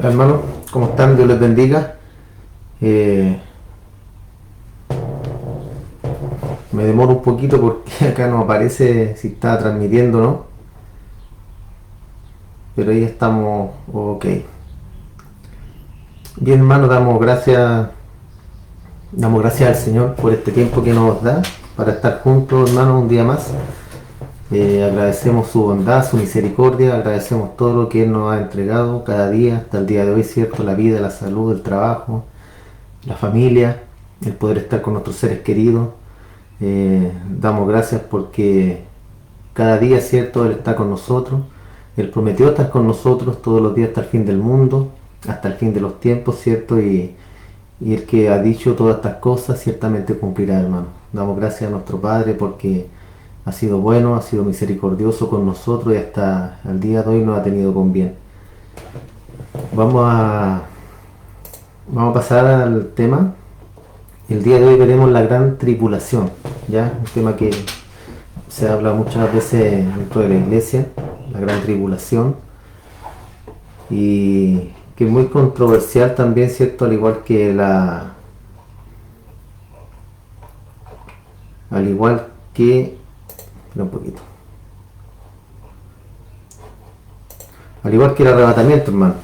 Hermanos, ¿cómo están? Dios les bendiga. Eh, Me demoro un poquito porque acá no aparece si está transmitiendo o no, pero ahí estamos, ok. Bien, hermanos, damos gracias al Señor por este tiempo que nos da para estar juntos, hermanos, un día más. Agradecemos su bondad, su misericordia, agradecemos todo lo que Él nos ha entregado cada día, hasta el día de hoy, ¿cierto? La vida, la salud, el trabajo, la familia, el poder estar con nuestros seres queridos. Damos gracias porque cada día, ¿cierto? Él está con nosotros. Él prometió estar con nosotros todos los días hasta el fin del mundo, hasta el fin de los tiempos, ¿cierto? Y el que ha dicho todas estas cosas ciertamente cumplirá, hermano. Damos gracias a nuestro Padre porque ha sido bueno, ha sido misericordioso con nosotros y hasta el día de hoy nos ha tenido con bien. Vamos a, vamos a pasar al tema. El día de hoy veremos la gran tribulación, ¿ya? Un tema que se habla muchas veces dentro de la iglesia, la gran tribulación, y que es muy controversial también, ¿cierto? Al igual que, espera un poquito, al igual que el arrebatamiento, hermano.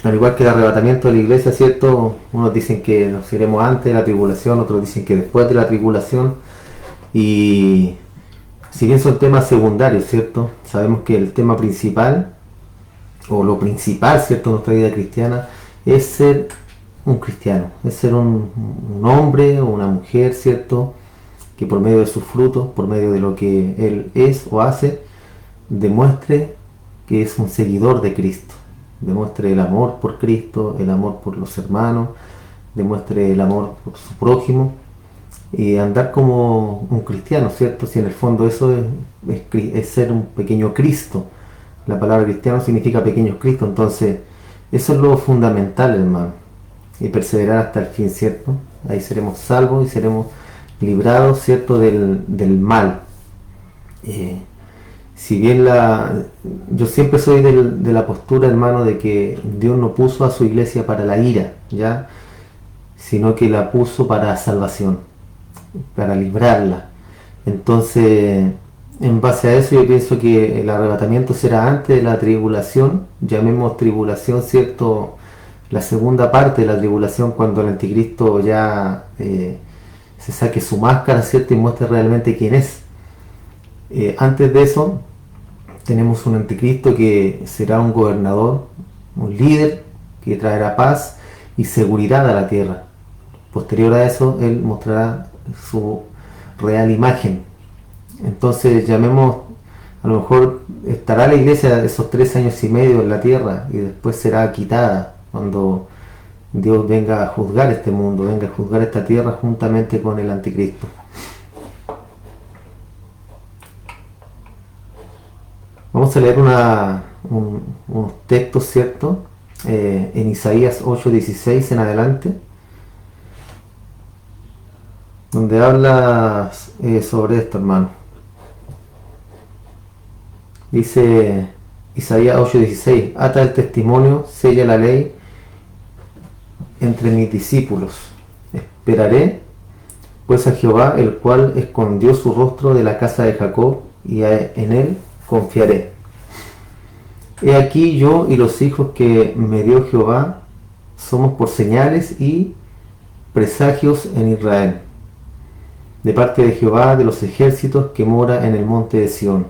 Al igual que el arrebatamiento de la iglesia, ¿cierto? Unos dicen que nos iremos antes de la tribulación, otros dicen que después de la tribulación. Y si bien son temas secundarios, ¿cierto? Sabemos que el tema principal, o lo principal, ¿cierto? En nuestra vida cristiana, es ser un cristiano, es ser un hombre o una mujer, ¿cierto? Que por medio de sus frutos, por medio de lo que él es o hace, demuestre que es un seguidor de Cristo, demuestre el amor por Cristo, el amor por los hermanos, demuestre el amor por su prójimo y andar como un cristiano, ¿cierto? Si en el fondo eso es ser un pequeño Cristo. La palabra cristiano significa pequeño Cristo, entonces eso es lo fundamental, hermano. Y perseverar hasta el fin, ¿cierto? Ahí seremos salvos y seremos librados, ¿cierto? Del mal. Eh, si bien yo siempre soy de la postura, hermano, de que Dios no puso a su iglesia para la ira, ¿ya? Sino que la puso para salvación, para librarla. Entonces, en base a eso, yo pienso que el arrebatamiento será antes de la tribulación, llamemos tribulación, ¿cierto? La segunda parte de la tribulación, cuando el anticristo ya se saque su máscara, ¿cierto? Y muestre realmente quién es. Antes de eso, tenemos un anticristo que será un gobernador, un líder que traerá paz y seguridad a la tierra. Posterior a eso, él mostrará su real imagen. Entonces, llamemos, a lo mejor estará la iglesia esos 3 años y medio en la tierra y después será quitada cuando Dios venga a juzgar este mundo, venga a juzgar esta tierra juntamente con el anticristo. Vamos a leer unos textos, ¿cierto? En Isaías 8:16 en adelante, donde habla sobre esto, hermano. Dice Isaías 8:16: ata el testimonio, sella la ley entre mis discípulos. Esperaré pues a Jehová, el cual escondió su rostro de la casa de Jacob, y en él confiaré. He aquí yo y los hijos que me dio Jehová somos por señales y presagios en Israel, de parte de Jehová de los ejércitos, que mora en el monte de Sión.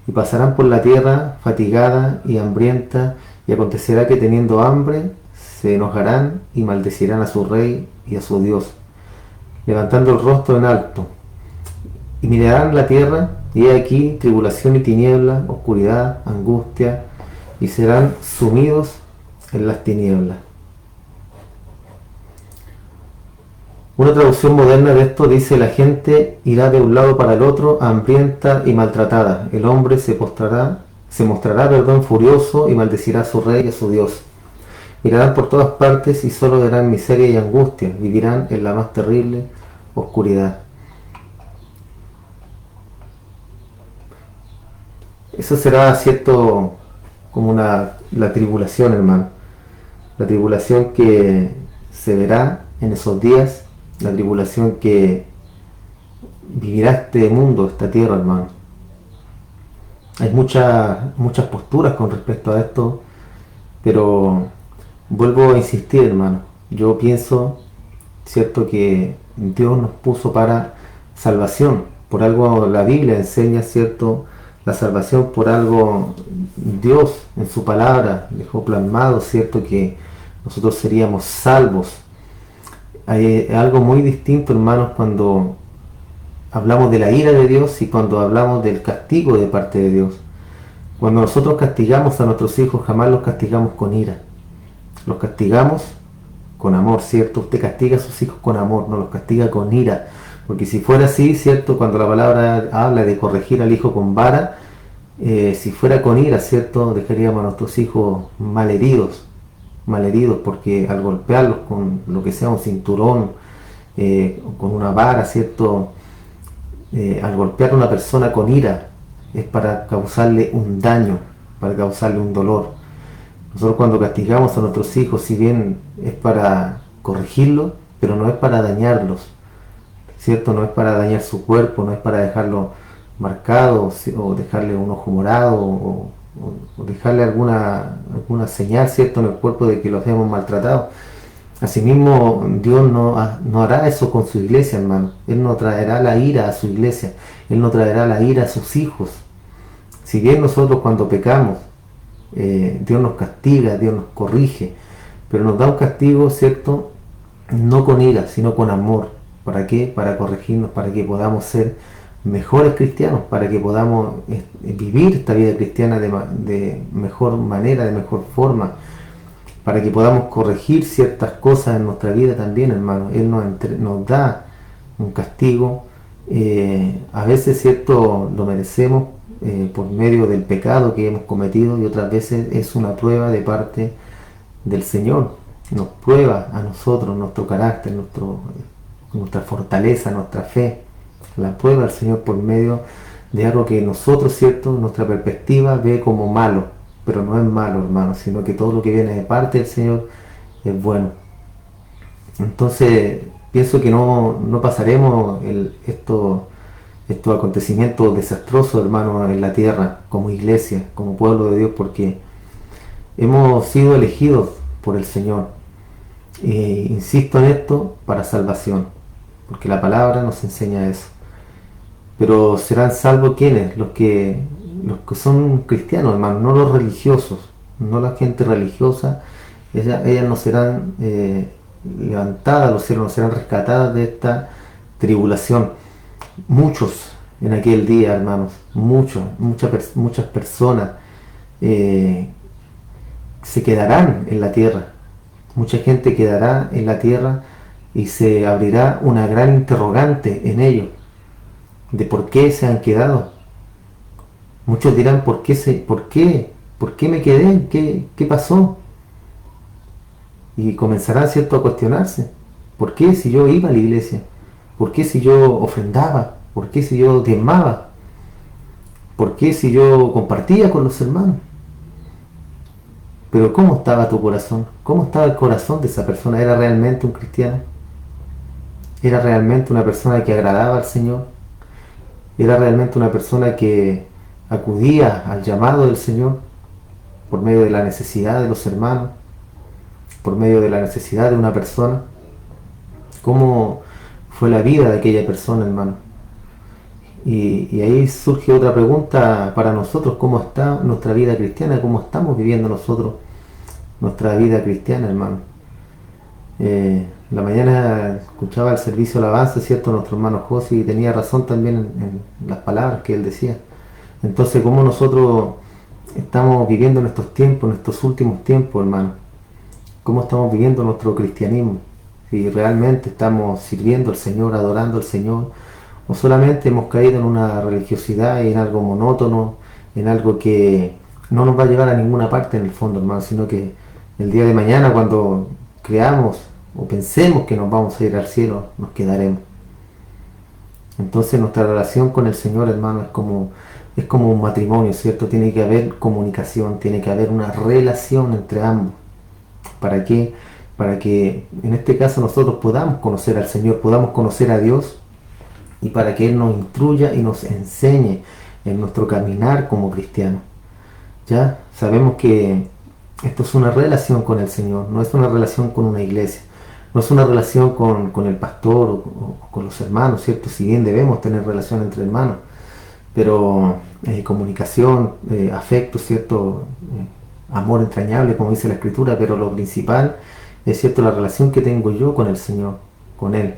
Y pasarán por la tierra fatigada y hambrienta, y acontecerá que teniendo hambre se enojarán y maldecirán a su rey y a su Dios, levantando el rostro en alto. Y mirarán la tierra, y he aquí tribulación y tiniebla, oscuridad, angustia, y serán sumidos en las tinieblas. Una traducción moderna de esto dice: la gente irá de un lado para el otro, hambrienta y maltratada. El hombre se mostrará furioso y maldecirá a su rey y a su Dios. Mirarán por todas partes y solo verán miseria y angustia. Vivirán en la más terrible oscuridad. Eso será, cierto, como la tribulación, hermano. la tribulación que se verá en esos días, la tribulación que vivirá este mundo, esta tierra, hermano. Hay muchas posturas con respecto a esto, pero vuelvo a insistir, hermano. Yo pienso, cierto, que Dios nos puso para salvación. Por algo la Biblia enseña, cierto, la salvación. Por algo Dios en su palabra dejó plasmado, cierto, que nosotros seríamos salvos. Hay algo muy distinto, hermanos, cuando hablamos de la ira de Dios y cuando hablamos del castigo de parte de Dios. Cuando nosotros castigamos a nuestros hijos, jamás los castigamos con ira. Los castigamos con amor, ¿cierto? Usted castiga a sus hijos con amor, no los castiga con ira. Porque si fuera así, ¿cierto? Cuando la palabra habla de corregir al hijo con vara, si fuera con ira, ¿cierto? Dejaríamos a nuestros hijos malheridos, porque al golpearlos con lo que sea un cinturón, con una vara, ¿cierto? Al golpear a una persona con ira, es para causarle un daño, para causarle un dolor. Nosotros cuando castigamos a nuestros hijos, si bien es para corregirlos, pero no es para dañarlos, ¿cierto? No es para dañar su cuerpo, no es para dejarlo marcado o dejarle un ojo morado o dejarle alguna señal, ¿cierto?, en el cuerpo de que los hemos maltratado. Asimismo, Dios no hará eso con su iglesia, hermano. Él no traerá la ira a su iglesia, Él no traerá la ira a sus hijos. Si bien nosotros cuando pecamos, Dios nos castiga, Dios nos corrige, pero nos da un castigo, ¿cierto?, no con ira, sino con amor. ¿Para qué? Para corregirnos, para que podamos ser mejores cristianos, para que podamos vivir esta vida cristiana de mejor manera, de mejor forma, para que podamos corregir ciertas cosas en nuestra vida también, hermano. Él nos da un castigo, a veces, ¿cierto?, lo merecemos por medio del pecado que hemos cometido, y otras veces es una prueba de parte del Señor. Nos prueba a nosotros nuestro carácter, nuestra fortaleza, nuestra fe. La prueba del Señor por medio de algo que nosotros, ¿cierto?, nuestra perspectiva ve como malo, pero no es malo, hermano, sino que todo lo que viene de parte del Señor es bueno. Entonces pienso que no pasaremos estos acontecimientos desastrosos, hermano, en la tierra, como iglesia, como pueblo de Dios, porque hemos sido elegidos por el Señor. Insisto en esto, para salvación, porque la palabra nos enseña eso. Pero serán salvos ¿quiénes? Los que son cristianos, hermano, no los religiosos, no la gente religiosa. Ellas no serán levantadas, los cielos no serán rescatadas de esta tribulación. Muchos en aquel día, hermanos, muchas personas se quedarán en la tierra. Mucha gente quedará en la tierra y se abrirá una gran interrogante en ellos de por qué se han quedado. Muchos dirán, ¿por qué me quedé? ¿Qué pasó? Y comenzarán, ¿cierto?, a cuestionarse. ¿Por qué si yo iba a la iglesia? ¿Por qué si yo ofrendaba? ¿Por qué si yo diezmaba? ¿Por qué si yo compartía con los hermanos? Pero ¿cómo estaba tu corazón? ¿Cómo estaba el corazón de esa persona? ¿Era realmente un cristiano? ¿Era realmente una persona que agradaba al Señor? ¿Era realmente una persona que acudía al llamado del Señor por medio de la necesidad de los hermanos, por medio de la necesidad de una persona? ¿Cómo fue la vida de aquella persona, hermano? Y ahí surge otra pregunta para nosotros: ¿cómo está nuestra vida cristiana? ¿Cómo estamos viviendo nosotros nuestra vida cristiana, hermano? La mañana escuchaba el servicio de alabanza, ¿cierto?, nuestro hermano José, y tenía razón también en las palabras que él decía. Entonces, ¿cómo nosotros estamos viviendo en estos tiempos, en estos últimos tiempos, hermano? ¿Cómo estamos viviendo nuestro cristianismo? Si realmente estamos sirviendo al Señor, adorando al Señor, o solamente hemos caído en una religiosidad y en algo monótono, en algo que no nos va a llevar a ninguna parte en el fondo, hermano, sino que el día de mañana, cuando creamos o pensemos que nos vamos a ir al cielo, nos quedaremos. Entonces nuestra relación con el Señor, hermano, es como un matrimonio, ¿cierto? Tiene que haber comunicación, tiene que haber una relación entre ambos. ¿Para qué? Para que en este caso nosotros podamos conocer al Señor, podamos conocer a Dios, y para que Él nos instruya y nos enseñe en nuestro caminar como cristianos. Ya sabemos que esto es una relación con el Señor, no es una relación con una iglesia, no es una relación con el pastor o con los hermanos, ¿cierto? Si bien debemos tener relación entre hermanos, pero comunicación, afecto, ¿cierto? Amor entrañable, como dice la Escritura, pero lo principal es, ¿cierto?, la relación que tengo yo con el Señor, con Él.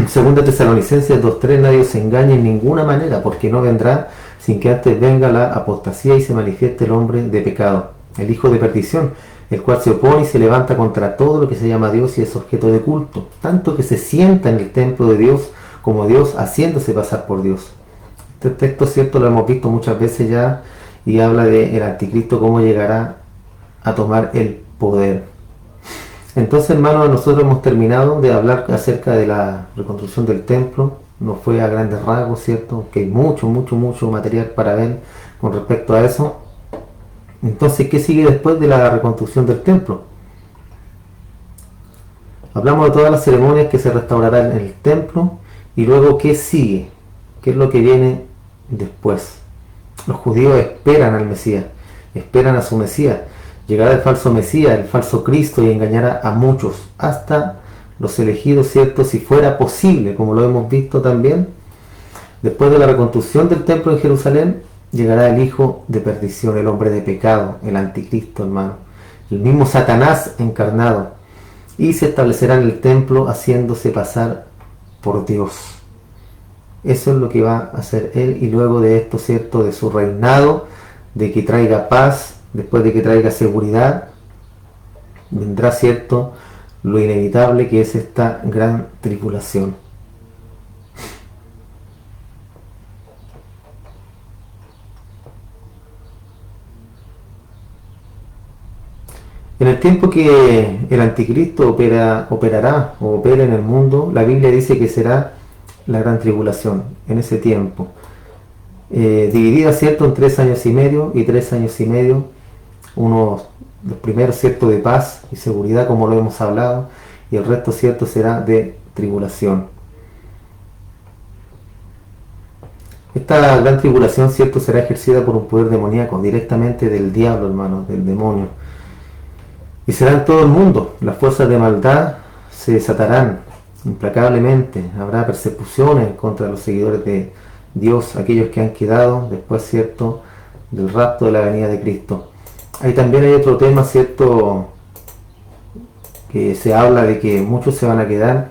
Segunda Tesalonicenses 2:3: nadie se engañe en ninguna manera, porque no vendrá sin que antes venga la apostasía y se manifieste el hombre de pecado, el hijo de perdición, el cual se opone y se levanta contra todo lo que se llama Dios y es objeto de culto, tanto que se sienta en el templo de Dios como Dios, haciéndose pasar por Dios. Este texto, cierto, lo hemos visto muchas veces ya, y habla de el anticristo, cómo llegará a tomar el poder. Entonces, hermanos, nosotros hemos terminado de hablar acerca de la reconstrucción del templo. No fue a grandes rasgos, ¿cierto? Que hay mucho material para ver con respecto a eso. Entonces, ¿qué sigue después de la reconstrucción del templo? Hablamos de todas las ceremonias que se restaurarán en el templo, y luego, ¿qué sigue? ¿Qué es lo que viene después? Los judíos esperan al Mesías, esperan a su Mesías. Llegará el falso Mesías, el falso Cristo, y engañará a muchos, hasta los elegidos, ¿cierto? Si fuera posible, como lo hemos visto también. Después de la reconstrucción del templo en Jerusalén, llegará el hijo de perdición, el hombre de pecado, el anticristo, hermano, el mismo Satanás encarnado, y se establecerá en el templo haciéndose pasar por Dios. Eso es lo que va a hacer él, y luego de esto, ¿cierto?, de su reinado, de que traiga paz, después de que traiga seguridad, vendrá, ¿cierto?, lo inevitable, que es esta gran tribulación. En el tiempo que el anticristo operará o opera en el mundo, la Biblia dice que será la gran tribulación en ese tiempo, dividida, ¿cierto?, en 3 años y medio y 3 años y medio, unos los primeros, ¿cierto?, de paz y seguridad, como lo hemos hablado, y el resto, ¿cierto?, será de tribulación. Esta gran tribulación, ¿cierto?, será ejercida por un poder demoníaco, directamente del diablo, hermano, del demonio. Y será en todo el mundo. Las fuerzas de maldad se desatarán implacablemente. Habrá persecuciones contra los seguidores de Dios, aquellos que han quedado después, ¿cierto?, del rapto de la venida de Cristo. Ahí también hay otro tema, ¿cierto?, que se habla de que muchos se van a quedar,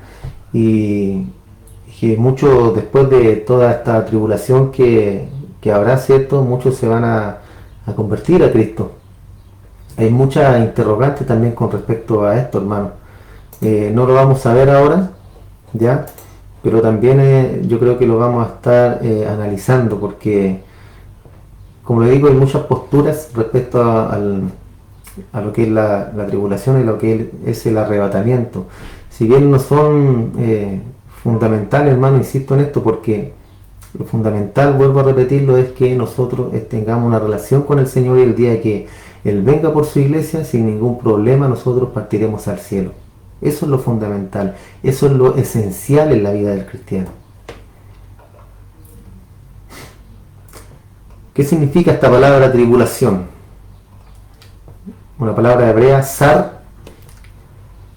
y que muchos, después de toda esta tribulación que habrá, ¿cierto?, muchos se van a convertir a Cristo. Hay muchas interrogantes también con respecto a esto, hermano. No lo vamos a ver ahora, ¿ya? Pero también yo creo que lo vamos a estar analizando, porque, como le digo, hay muchas posturas respecto a lo que es la tribulación y lo que es el arrebatamiento. Si bien no son fundamentales, hermano, insisto en esto, porque lo fundamental, vuelvo a repetirlo, es que nosotros tengamos una relación con el Señor, y el día que Él venga por su iglesia, sin ningún problema, nosotros partiremos al cielo. Eso es lo fundamental, eso es lo esencial en la vida del cristiano. ¿Qué significa esta palabra tribulación? Una palabra hebrea, sar,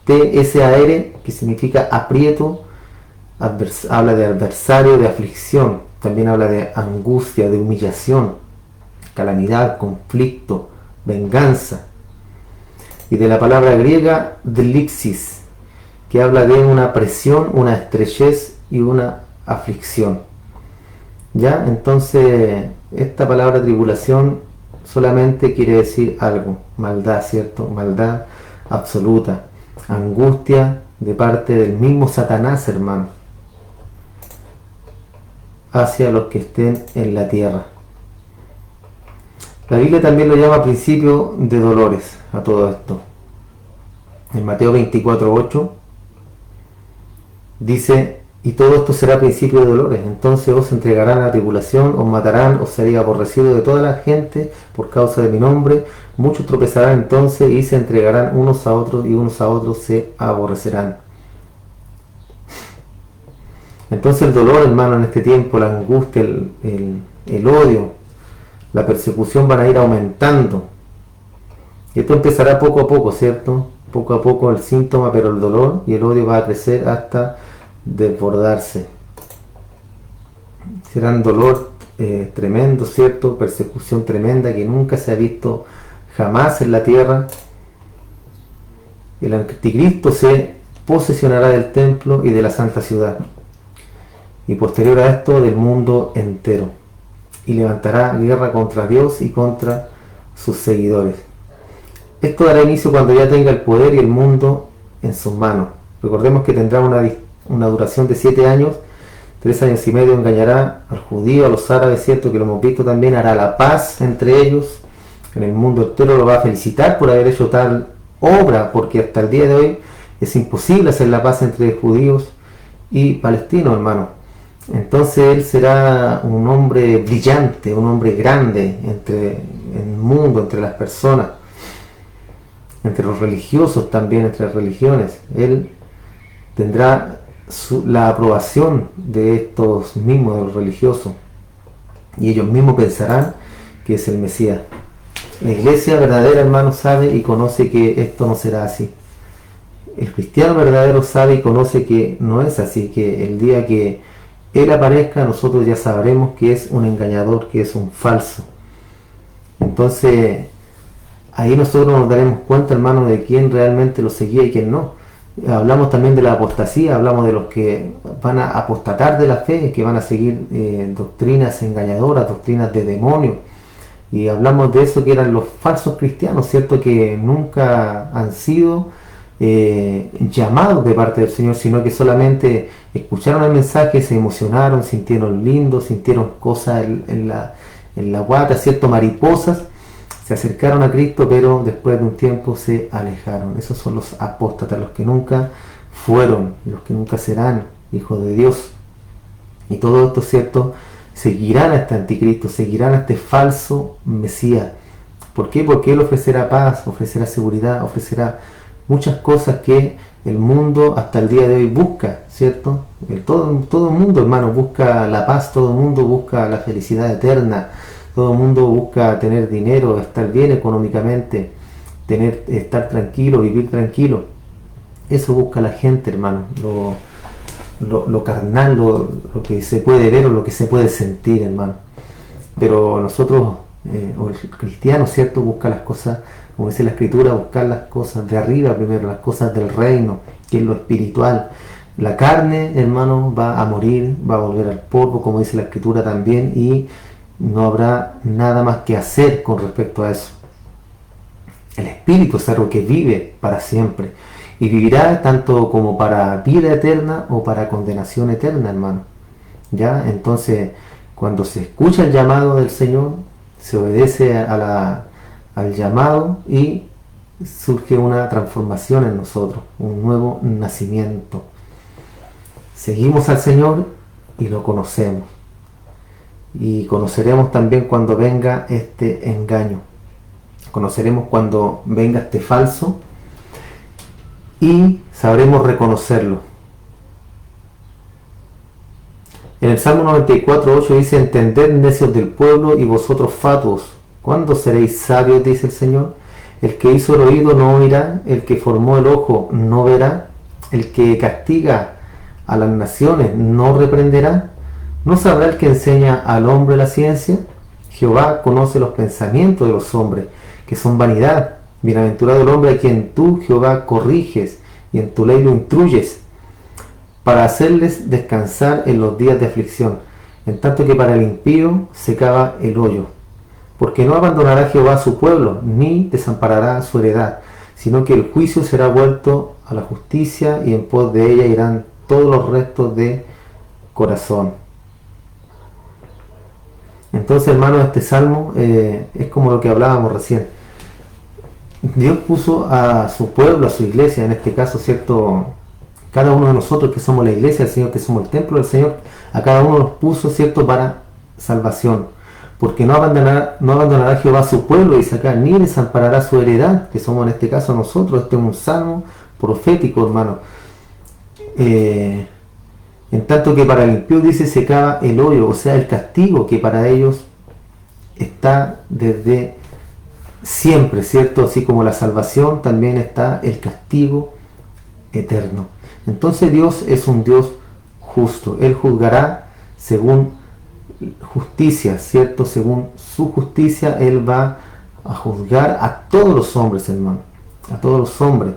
T-S-A-R, que significa aprieto, habla de adversario, de aflicción, también habla de angustia, de humillación, calamidad, conflicto, venganza. Y de la palabra griega delixis, que habla de una presión, una estrechez y una aflicción. ¿Ya? Entonces, esta palabra tribulación solamente quiere decir algo: maldad, ¿cierto? Maldad absoluta, angustia de parte del mismo Satanás, hermano, hacia los que estén en la tierra. La Biblia también lo llama principio de dolores a todo esto. En Mateo 24:8 dice: y todo esto será principio de dolores. Entonces os entregarán a la tribulación, os matarán, os seréis aborrecidos de toda la gente por causa de mi nombre. Muchos tropezarán entonces y se entregarán unos a otros, y unos a otros se aborrecerán. Entonces el dolor, hermano, en este tiempo, la angustia, el odio, la persecución van a ir aumentando. Y esto empezará poco a poco, ¿cierto? Poco a poco el síntoma, pero el dolor y el odio va a crecer hasta desbordarse. Será un dolor tremendo, ¿cierto? Persecución tremenda que nunca se ha visto jamás en la tierra. El anticristo se posesionará del templo y de la santa ciudad, y posterior a esto del mundo entero, y levantará guerra contra Dios y contra sus seguidores. Esto dará inicio cuando ya tenga el poder y el mundo en sus manos. Recordemos que tendrá una duración de 7 años, 3 años y medio engañará al judío, a los árabes, cierto que lo hemos visto también, hará la paz entre ellos, en el mundo entero lo va a felicitar por haber hecho tal obra, porque hasta el día de hoy es imposible hacer la paz entre judíos y palestinos, hermano. Entonces él será un hombre brillante, un hombre grande entre el mundo, entre las personas, entre los religiosos también, entre las religiones. Él tendrá la aprobación de estos mismos, de los religiosos, y ellos mismos pensarán que es el Mesías. La iglesia verdadera, hermano, sabe y conoce que esto no será así. El cristiano verdadero sabe y conoce que no es así, que el día que Él aparezca, nosotros ya sabremos que es un engañador, que es un falso. Entonces, ahí nosotros nos daremos cuenta, hermano, de quién realmente lo seguía y quién no. Hablamos también de la apostasía, hablamos de los que van a apostatar de la fe, que van a seguir doctrinas engañadoras, doctrinas de demonios. Y hablamos de eso, que eran los falsos cristianos, ¿cierto? Que nunca han sido llamados de parte del Señor, sino que solamente escucharon el mensaje, se emocionaron, sintieron lindo, sintieron cosas en la guata, ¿cierto? Mariposas, se acercaron a Cristo, pero después de un tiempo se alejaron. Esos son los apóstatas, los que nunca fueron, los que nunca serán hijos de Dios. Y todo esto, ¿cierto?, seguirán a este anticristo, seguirán a este falso Mesías. ¿Por qué? Porque él ofrecerá paz, ofrecerá seguridad, ofrecerá muchas cosas que el mundo hasta el día de hoy busca, ¿cierto? Todo el mundo, hermano, busca la paz, todo el mundo busca la felicidad eterna, todo el mundo busca tener dinero, estar bien económicamente, estar tranquilo, vivir tranquilo. Eso busca la gente, hermano, lo carnal, lo que se puede ver o lo que se puede sentir, hermano. Pero nosotros, o el cristiano, ¿cierto?, busca las cosas, como dice la Escritura, buscar las cosas de arriba primero, las cosas del reino, que es lo espiritual. La carne, hermano, va a morir, va a volver al polvo, como dice la Escritura también, y no habrá nada más que hacer con respecto a eso. El espíritu es algo que vive para siempre, y vivirá tanto como para vida eterna o para condenación eterna, hermano. ¿Ya? Entonces, cuando se escucha el llamado del Señor, se obedece al llamado y surge una transformación en nosotros, un nuevo nacimiento. Seguimos al Señor y lo conocemos. Y conoceremos también cuando venga este engaño. Conoceremos cuando venga este falso y sabremos reconocerlo. En el Salmo 94:8 dice: entended, necios del pueblo, y vosotros fatuos, ¿cuándo seréis sabios? Dice el Señor. El que hizo el oído no oirá, el que formó el ojo no verá, el que castiga a las naciones no reprenderá. ¿No sabrá el que enseña al hombre la ciencia? Jehová conoce los pensamientos de los hombres, que son vanidad. Bienaventurado el hombre a quien tú, Jehová, corriges y en tu ley lo instruyes, para hacerles descansar en los días de aflicción, en tanto que para el impío se cava el hoyo. Porque no abandonará Jehová a su pueblo, ni desamparará su heredad, sino que el juicio será vuelto a la justicia, y en pos de ella irán todos los restos de corazón. Entonces, hermano, este salmo es como lo que hablábamos recién. Dios puso a su pueblo, a su iglesia, en este caso, ¿cierto?, Cada uno de nosotros que somos la iglesia del Señor, que somos el templo del Señor, a cada uno nos puso, ¿cierto?, para salvación. Porque no abandonará Jehová a su pueblo, dice acá, ni desamparará su heredad, que somos en este caso nosotros. Este es un salmo profético, hermano. En tanto que para el impío, dice, se cava el hoyo, o sea, el castigo que para ellos está desde siempre, ¿cierto? Así como la salvación, también está el castigo eterno. Entonces Dios es un Dios justo. Él juzgará según justicia, ¿cierto? Según su justicia, Él va a juzgar a todos los hombres, hermano. A todos los hombres.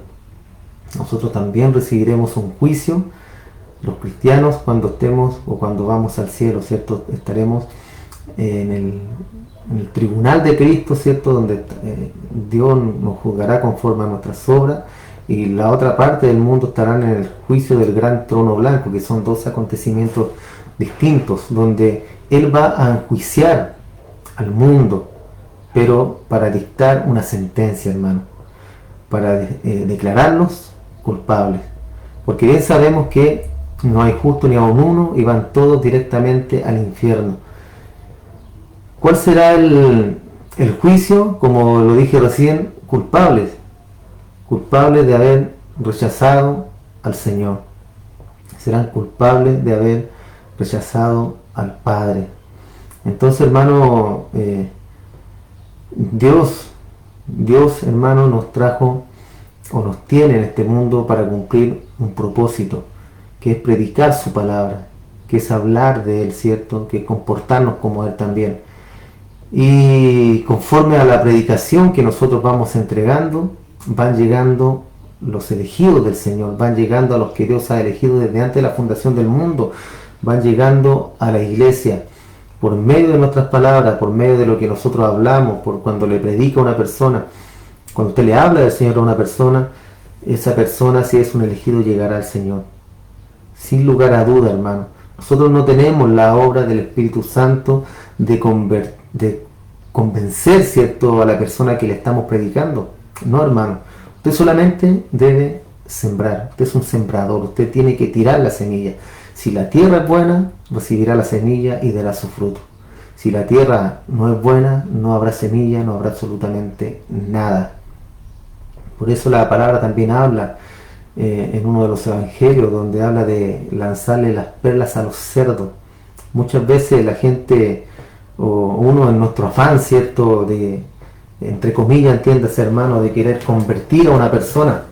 Nosotros también recibiremos un juicio, los cristianos, cuando estemos o cuando vamos al cielo, ¿cierto? Estaremos en el tribunal de Cristo, ¿cierto? Donde Dios nos juzgará conforme a nuestras obras, y la otra parte del mundo estarán en el juicio del gran trono blanco, que son dos acontecimientos distintos, donde Él va a enjuiciar al mundo, pero para dictar una sentencia, hermano, para declararlos culpables, porque bien sabemos que no hay justo ni aun uno, y van todos directamente al infierno. ¿Cuál será el juicio? Como lo dije recién, culpables de haber rechazado al Señor. Serán culpables de haber rechazado al Padre. Entonces, hermano, Dios, hermano, nos trajo o nos tiene en este mundo para cumplir un propósito, que es predicar su palabra, que es hablar de Él, ¿cierto? Que es comportarnos como Él también. Y conforme a la predicación que nosotros vamos entregando, van llegando los elegidos del Señor, van llegando a los que Dios ha elegido desde antes de la fundación del mundo, van llegando a la iglesia por medio de nuestras palabras, por medio de lo que nosotros hablamos, por cuando le predica a una persona. Cuando usted le habla del Señor a una persona, esa persona, si es un elegido, llegará al Señor, sin lugar a duda, hermano. Nosotros no tenemos la obra del Espíritu Santo de convencer, ¿cierto?, a la persona que le estamos predicando. No, hermano. Usted solamente debe sembrar. Usted es un sembrador. Usted tiene que tirar la semilla. Si la tierra es buena, recibirá la semilla y dará su fruto. Si la tierra no es buena, no habrá semilla, no habrá absolutamente nada. Por eso la palabra también habla en uno de los evangelios, donde habla de lanzarle las perlas a los cerdos. Muchas veces la gente, o uno en nuestro afán, ¿cierto?, de, entre comillas, entiéndase, hermano, de querer convertir a una persona,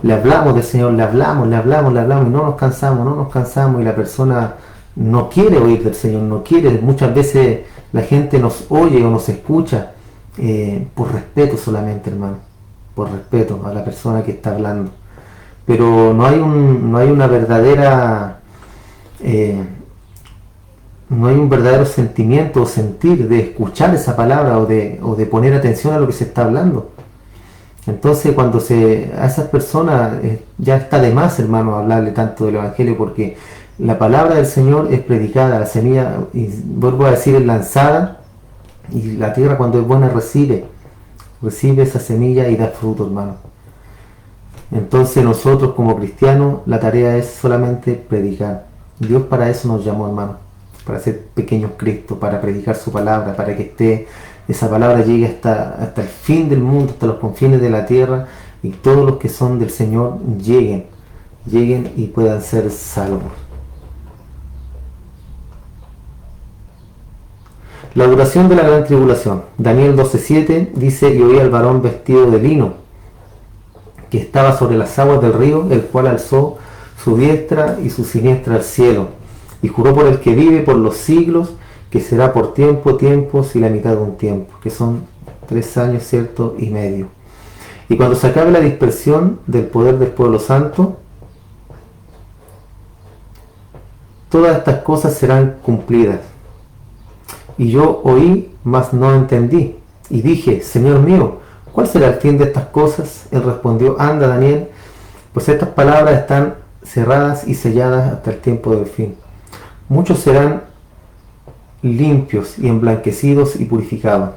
le hablamos del Señor, le hablamos, y no nos cansamos, y la persona no quiere oír del Señor, no quiere. Muchas veces la gente nos oye o nos escucha por respeto solamente, hermano, por respeto a la persona que está hablando, pero no hay una verdadera no hay un verdadero sentimiento o sentir de escuchar esa palabra o de poner atención a lo que se está hablando. Entonces, cuando a esas personas ya está de más, hermano, hablarle tanto del Evangelio, porque la palabra del Señor es predicada, la semilla, y vuelvo a decir, es lanzada, y la tierra, cuando es buena, recibe esa semilla y da fruto, hermano. Entonces nosotros como cristianos, la tarea es solamente predicar. Dios para eso nos llamó, hermano, para ser pequeños Cristo, para predicar su palabra, para que esa palabra llegue hasta el fin del mundo, hasta los confines de la tierra, y todos los que son del Señor lleguen y puedan ser salvos. La duración de la gran tribulación. Daniel 12:7 dice: y oí al varón vestido de lino, que estaba sobre las aguas del río, el cual alzó su diestra y su siniestra al cielo, y juró por el que vive por los siglos, que será por tiempos y la mitad de un tiempo, que son 3 años, ¿cierto?, y medio. Y cuando se acabe la dispersión del poder del pueblo santo, todas estas cosas serán cumplidas. Y yo oí, mas no entendí, y dije: Señor mío, ¿cuál será el fin de estas cosas? Él respondió: anda, Daniel, pues estas palabras están cerradas y selladas hasta el tiempo del fin. Muchos serán limpios y emblanquecidos y purificados.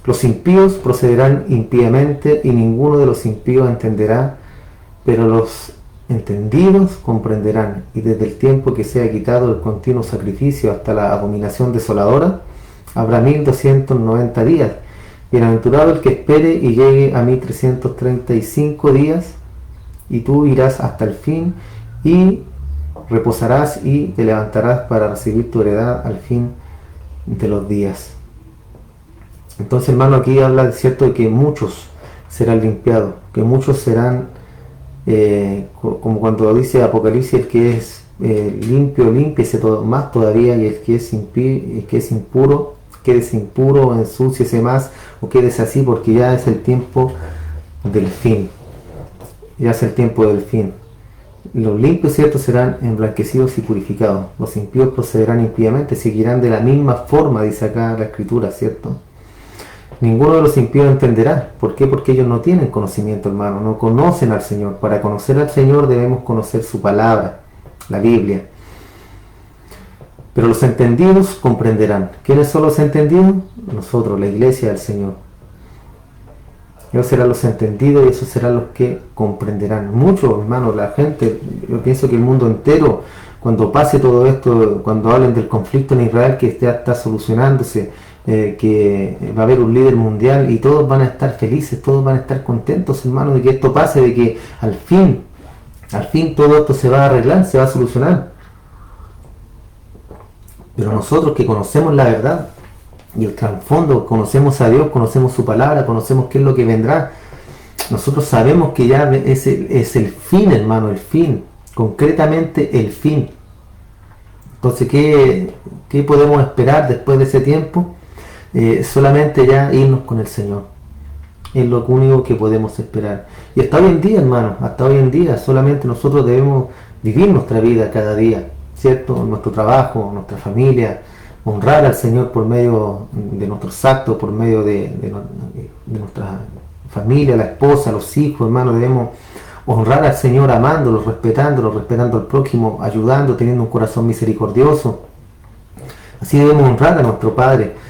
Los impíos procederán impíamente, y ninguno de los impíos entenderá, pero los entendidos comprenderán, y desde el tiempo que sea quitado el continuo sacrificio hasta la abominación desoladora, habrá 1290 días. Bienaventurado el que espere y llegue a 1335 días, y tú irás hasta el fin y reposarás y te levantarás para recibir tu heredad al fin de los días. Entonces, hermano, aquí habla de cierto de que muchos serán limpiados, que muchos serán como cuando dice Apocalipsis, el que es limpio, límpiese más todavía, y el que es impuro, quédese impuro, ensúciese más, o quédese así, porque ya es el tiempo del fin. Ya es el tiempo del fin. Los limpios, cierto, serán emblanquecidos y purificados. Los impíos procederán impíamente, seguirán de la misma forma, dice acá la Escritura, cierto. Ninguno de los impíos entenderá. ¿Por qué? Porque ellos no tienen conocimiento, hermano, no conocen al Señor. Para conocer al Señor debemos conocer su palabra, la Biblia. Pero los entendidos comprenderán. ¿Quiénes son los entendidos? Nosotros, la iglesia del Señor. Ellos serán los entendidos y esos serán los que comprenderán. Muchos, hermano, la gente, yo pienso que el mundo entero, cuando pase todo esto, cuando hablen del conflicto en Israel que ya está solucionándose, que va a haber un líder mundial y todos van a estar felices, todos van a estar contentos, hermano, de que esto pase, de que al fin todo esto se va a arreglar, se va a solucionar. Pero nosotros que conocemos la verdad y el trasfondo, conocemos a Dios, conocemos su palabra, conocemos qué es lo que vendrá, nosotros sabemos que ya es el fin, hermano, el fin, concretamente el fin. Entonces, ¿qué podemos esperar después de ese tiempo? Solamente ya irnos con el Señor. Es lo único que podemos esperar. Y hasta hoy en día, hermano, hasta hoy en día solamente nosotros debemos vivir nuestra vida cada día, ¿cierto? Nuestro trabajo, nuestra familia, honrar al Señor por medio de nuestros actos, por medio de nuestra familia, la esposa, los hijos, hermano. Debemos honrar al Señor amándolo, respetando al prójimo, ayudando, teniendo un corazón misericordioso. Así debemos honrar a nuestro Padre.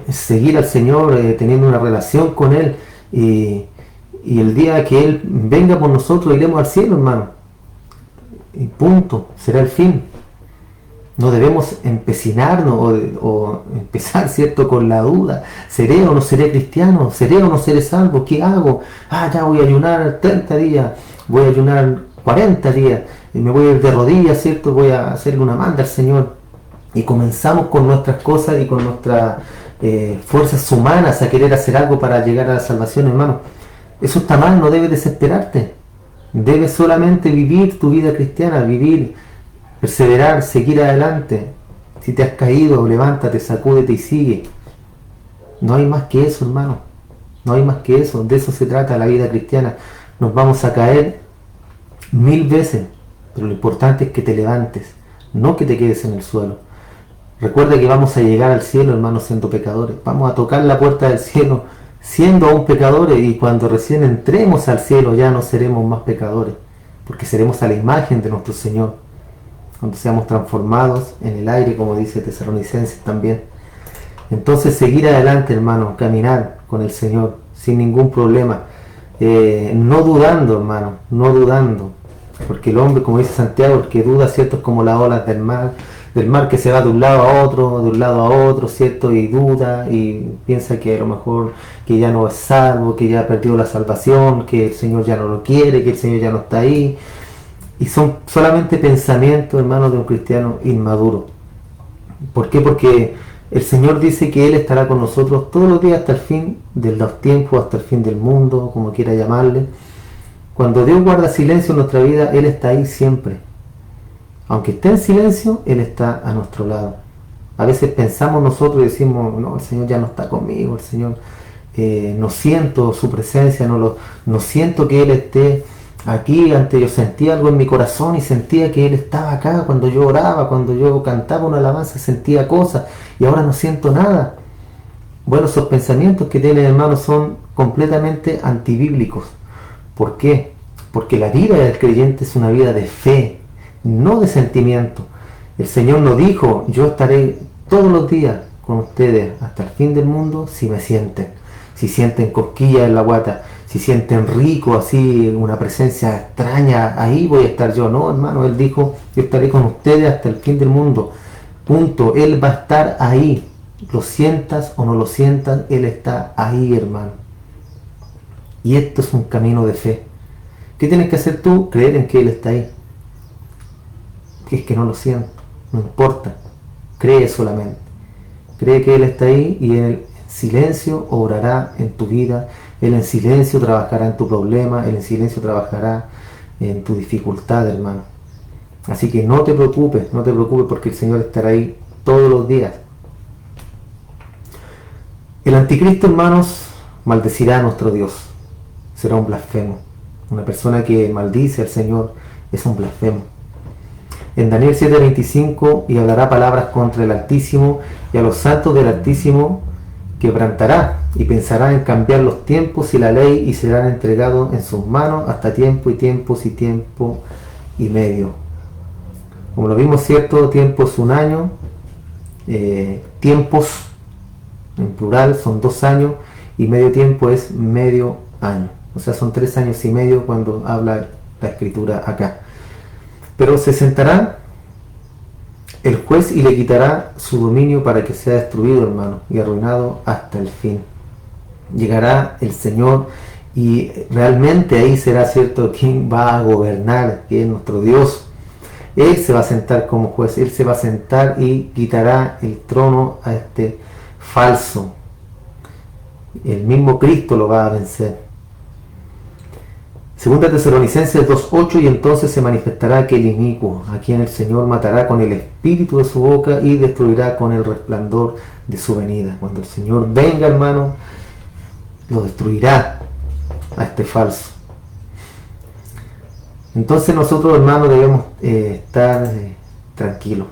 Seguir al Señor, teniendo una relación con Él, y el día que Él venga por nosotros iremos al cielo, hermano, y punto, será el fin. No debemos empecinarnos o empezar, cierto, con la duda: ¿seré o no seré cristiano? ¿Seré o no seré salvo? ¿Qué hago? Ya voy a ayunar 30 días, voy a ayunar 40 días, me voy a ir de rodillas, cierto, voy a hacerle una manda al Señor. Y comenzamos con nuestras cosas y con nuestras fuerzas humanas a querer hacer algo para llegar a la salvación, hermano. Eso está mal, no debes desesperarte. Debes solamente vivir tu vida cristiana, vivir, perseverar, seguir adelante. Si te has caído, levántate, sacúdete y sigue. No hay más que eso, hermano. No hay más que eso. De eso se trata la vida cristiana. Nos vamos a caer 1000 veces, pero lo importante es que te levantes, no que te quedes en el suelo. Recuerda que vamos a llegar al cielo, hermanos, siendo pecadores. Vamos a tocar la puerta del cielo siendo aún pecadores, y cuando recién entremos al cielo ya no seremos más pecadores, porque seremos a la imagen de nuestro Señor, cuando seamos transformados en el aire, como dice Tesalonicenses también. Entonces, seguir adelante, hermano, caminar con el Señor sin ningún problema, no dudando, hermano, no dudando, porque el hombre, como dice Santiago, el que duda, cierto, es como las olas del mar que se va de un lado a otro, cierto, y duda y piensa que a lo mejor que ya no es salvo, que ya perdió la salvación, que el Señor ya no lo quiere, que el Señor ya no está ahí. Y son solamente pensamientos, hermanos, de un cristiano inmaduro. ¿Por qué? Porque el Señor dice que Él estará con nosotros todos los días hasta el fin de los tiempos, hasta el fin del mundo, como quiera llamarle. Cuando Dios guarda silencio en nuestra vida, Él está ahí siempre. Aunque esté en silencio, Él está a nuestro lado. A veces pensamos nosotros y decimos: no, el Señor ya no está conmigo, el Señor, no siento su presencia, no siento que Él esté aquí. Antes yo sentía algo en mi corazón y sentía que Él estaba acá cuando yo oraba, cuando yo cantaba una alabanza, sentía cosas, y ahora no siento nada. Bueno, esos pensamientos que tienen, hermanos, son completamente antibíblicos. ¿Por qué? Porque la vida del creyente es una vida de fe, no de sentimiento. El Señor nos dijo: yo estaré todos los días con ustedes hasta el fin del mundo si me sienten. Si sienten cosquillas en la guata, si sienten rico, así, una presencia extraña, ahí voy a estar yo. No, hermano, Él dijo, yo estaré con ustedes hasta el fin del mundo. Punto. Él va a estar ahí. Lo sientas o no lo sientas, Él está ahí, hermano. Y esto es un camino de fe. ¿Qué tienes que hacer tú? Creer en que Él está ahí. Que es que no lo siento, no importa. Cree solamente. Cree que Él está ahí y en el silencio obrará en tu vida. Él en silencio trabajará en tu problema. Él en silencio trabajará en tu dificultad, hermano. Así que no te preocupes porque el Señor estará ahí todos los días. El anticristo, hermanos, maldecirá a nuestro Dios. Será un blasfemo. Una persona que maldice al Señor es un blasfemo. En Daniel 7:25, y hablará palabras contra el Altísimo, y a los santos del Altísimo quebrantará, y pensará en cambiar los tiempos y la ley, y serán entregados en sus manos hasta tiempo y tiempos y tiempo y medio. Como lo vimos, cierto, tiempo es un año, tiempos en plural son 2 años, y medio tiempo es medio año. O sea, son 3 años y medio cuando habla la escritura acá. Pero se sentará el juez y le quitará su dominio para que sea destruido, hermano, y arruinado hasta el fin. Llegará el Señor y realmente ahí será cierto quién va a gobernar, que es nuestro Dios. Él se va a sentar como juez, Él se va a sentar y quitará el trono a este falso. El mismo Cristo lo va a vencer. Segunda Tesalonicenses 2:8, y entonces se manifestará aquel inicuo, a quien el Señor matará con el espíritu de su boca y destruirá con el resplandor de su venida. Cuando el Señor venga, hermano, lo destruirá a este falso. Entonces nosotros, hermano, debemos estar tranquilos.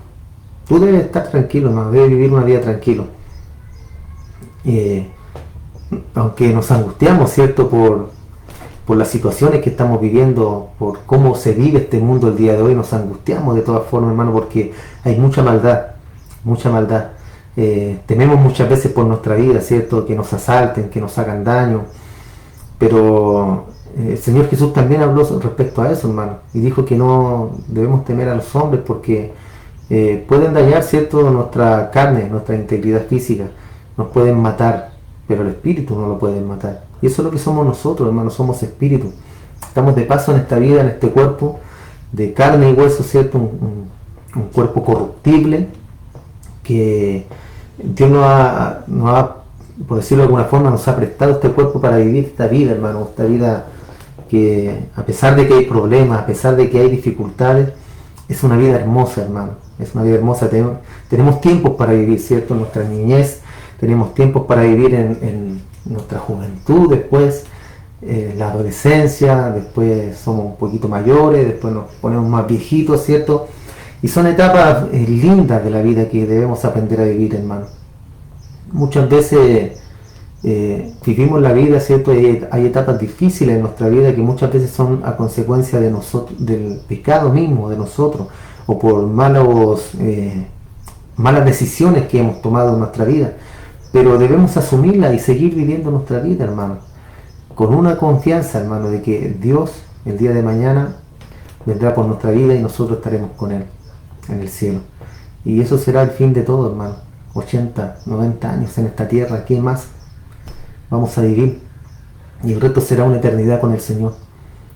Tú debes estar tranquilo, hermano, debes vivir una vida tranquilo. Aunque nos angustiamos, ¿cierto?, por las situaciones que estamos viviendo, por cómo se vive este mundo el día de hoy, nos angustiamos de todas formas, hermano, porque hay mucha maldad, mucha maldad. Tememos muchas veces por nuestra vida, ¿cierto?, que nos asalten, que nos hagan daño, pero el Señor Jesús también habló respecto a eso, hermano, y dijo que no debemos temer a los hombres porque pueden dañar, ¿cierto?, nuestra carne, nuestra integridad física, nos pueden matar, pero el espíritu no lo pueden matar. Y eso es lo que somos nosotros, hermanos, somos espíritu. Estamos de paso en esta vida, en este cuerpo de carne y hueso, ¿cierto? Un cuerpo corruptible que Dios nos ha, por decirlo de alguna forma, nos ha prestado este cuerpo para vivir esta vida, hermano, esta vida que a pesar de que hay problemas, a pesar de que hay dificultades, es una vida hermosa, hermano, es una vida hermosa. Tenemos tiempos para vivir, ¿cierto? En nuestra niñez, tenemos tiempos para vivir en nuestra juventud, después la adolescencia, después somos un poquito mayores, después nos ponemos más viejitos, ¿cierto? Y son etapas lindas de la vida que debemos aprender a vivir, hermano. Muchas veces vivimos la vida, ¿cierto? Hay etapas difíciles en nuestra vida que muchas veces son a consecuencia de nosotros, del pecado mismo de nosotros, o por malas decisiones que hemos tomado en nuestra vida. Pero debemos asumirla y seguir viviendo nuestra vida, hermano, con una confianza, hermano, de que Dios el día de mañana vendrá por nuestra vida y nosotros estaremos con Él en el cielo. Y eso será el fin de todo, hermano. 80, 90 años en esta tierra, ¿qué más vamos a vivir? Y el resto será una eternidad con el Señor.